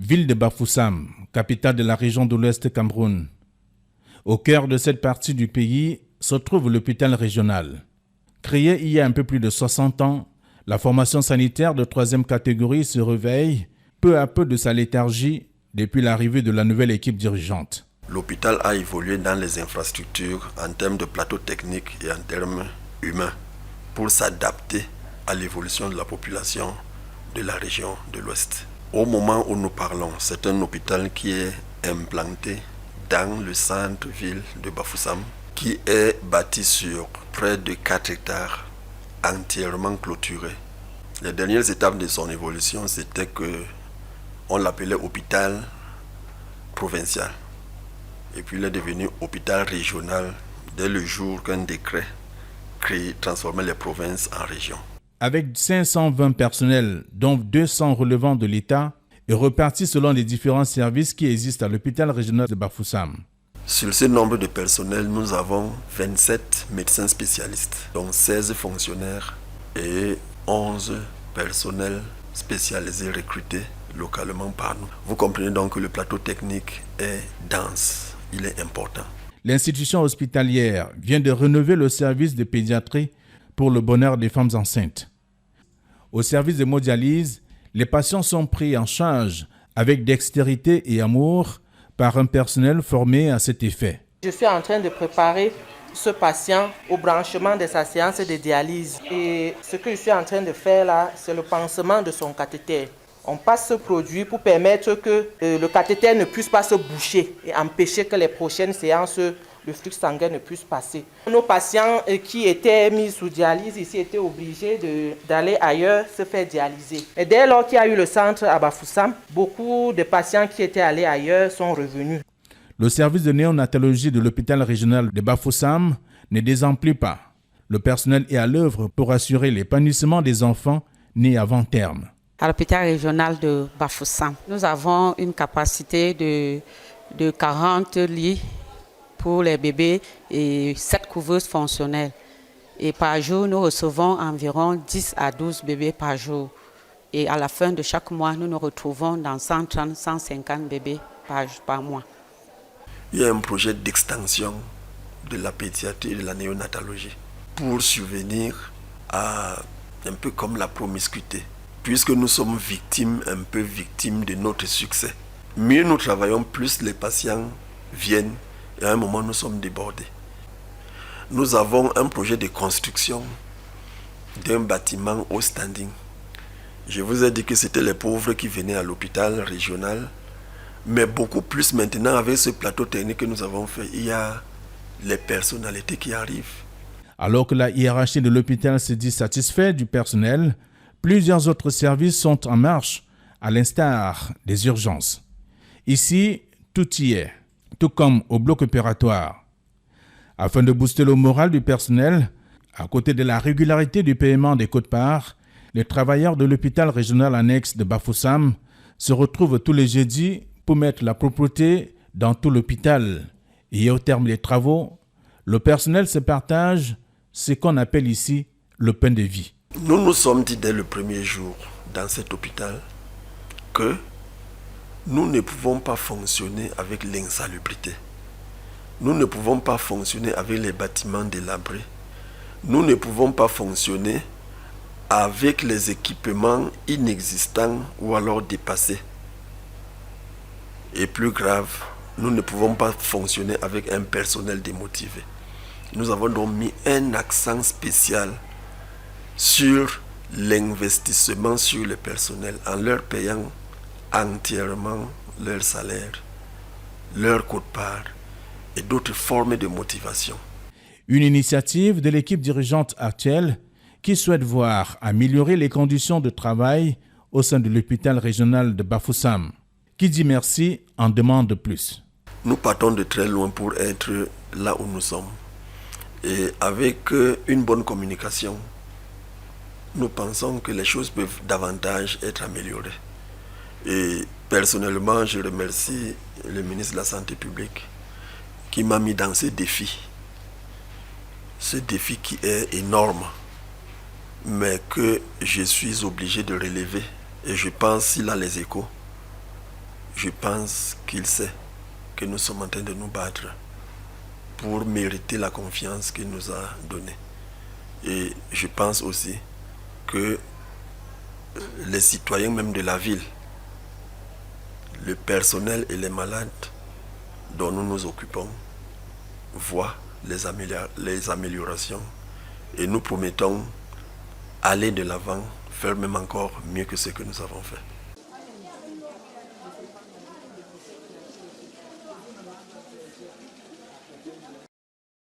Ville de Bafoussam, capitale de la région de l'Ouest Cameroun. Au cœur de cette partie du pays se trouve l'hôpital régional. Créé il y a un peu plus de 60 ans, la formation sanitaire de 3e catégorie se réveille peu à peu de sa léthargie depuis l'arrivée de la nouvelle équipe dirigeante. L'hôpital a évolué dans les infrastructures en termes de plateau technique et en termes humains pour s'adapter à l'évolution de la population de la région de l'Ouest. Au moment où nous parlons, c'est un hôpital qui est implanté dans le centre-ville de Bafoussam, qui est bâti sur près de 4 hectares, entièrement clôturé. Les dernières étapes de son évolution, c'était qu'on l'appelait hôpital provincial. Et puis il est devenu hôpital régional dès le jour qu'un décret transformait les provinces en régions. Avec 520 personnels, dont 200 relevant de l'État, et repartis selon les différents services qui existent à l'hôpital régional de Bafoussam. Sur ce nombre de personnels, nous avons 27 médecins spécialistes, dont 16 fonctionnaires et 11 personnels spécialisés recrutés localement par nous. Vous comprenez donc que le plateau technique est dense, il est important. L'institution hospitalière vient de rénover le service de pédiatrie pour le bonheur des femmes enceintes. Au service de hémodialyse, les patients sont pris en charge avec dextérité et amour par un personnel formé à cet effet. Je suis en train de préparer ce patient au branchement de sa séance de dialyse. Et ce que je suis en train de faire là, c'est le pansement de son cathéter. On passe ce produit pour permettre que le cathéter ne puisse pas se boucher et empêcher que les prochaines séances, le flux sanguin ne puisse passer. Nos patients qui étaient mis sous dialyse ici étaient obligés d'aller ailleurs se faire dialyser. Et dès lors qu'il y a eu le centre à Bafoussam, beaucoup de patients qui étaient allés ailleurs sont revenus. Le service de néonatologie de l'hôpital régional de Bafoussam ne désemplit pas. Le personnel est à l'œuvre pour assurer l'épanouissement des enfants nés avant terme. À l'hôpital régional de Bafoussam, nous avons une capacité de 40 lits pour les bébés et 7 couveuses fonctionnelles. Et par jour, nous recevons environ 10 à 12 bébés par jour. Et à la fin de chaque mois, nous nous retrouvons dans 130-150 bébés par mois. Il y a un projet d'extension de la pédiatrie et de la néonatologie pour subvenir à un peu comme la promiscuité. Puisque nous sommes un peu victimes de notre succès. Mieux nous travaillons, plus les patients viennent et à un moment nous sommes débordés. Nous avons un projet de construction d'un bâtiment au standing. Je vous ai dit que c'était les pauvres qui venaient à l'hôpital régional, mais beaucoup plus maintenant avec ce plateau technique que nous avons fait, il y a les personnalités qui arrivent. Alors que la hiérarchie de l'hôpital se dit satisfaite du personnel, plusieurs autres services sont en marche, à l'instar des urgences. Ici, tout y est, tout comme au bloc opératoire. Afin de booster le moral du personnel, à côté de la régularité du paiement des quotes-parts, les travailleurs de l'hôpital régional annexe de Bafoussam se retrouvent tous les jeudis pour mettre la propreté dans tout l'hôpital. Et au terme des travaux, le personnel se partage ce qu'on appelle ici le pain de vie. Nous nous sommes dit dès le premier jour dans cet hôpital que nous ne pouvons pas fonctionner avec l'insalubrité. Nous ne pouvons pas fonctionner avec les bâtiments délabrés. Nous ne pouvons pas fonctionner avec les équipements inexistants ou alors dépassés. Et plus grave, nous ne pouvons pas fonctionner avec un personnel démotivé. Nous avons donc mis un accent spécial sur l'investissement sur le personnel en leur payant entièrement leur salaire, leur quote-part et d'autres formes de motivation. Une initiative de l'équipe dirigeante actuelle qui souhaite voir améliorer les conditions de travail au sein de l'hôpital régional de Bafoussam. Qui dit merci en demande plus. Nous partons de très loin pour être là où nous sommes. Et avec une bonne communication, nous pensons que les choses peuvent davantage être améliorées. Et personnellement, je remercie le ministre de la Santé publique qui m'a mis dans ce défi. Ce défi qui est énorme, mais que je suis obligé de relever. Et je pense, s'il a les échos, je pense qu'il sait que nous sommes en train de nous battre pour mériter la confiance qu'il nous a donnée. Et je pense aussi que les citoyens même de la ville, le personnel et les malades dont nous nous occupons voient les améliorations et nous promettons aller de l'avant, faire même encore mieux que ce que nous avons fait.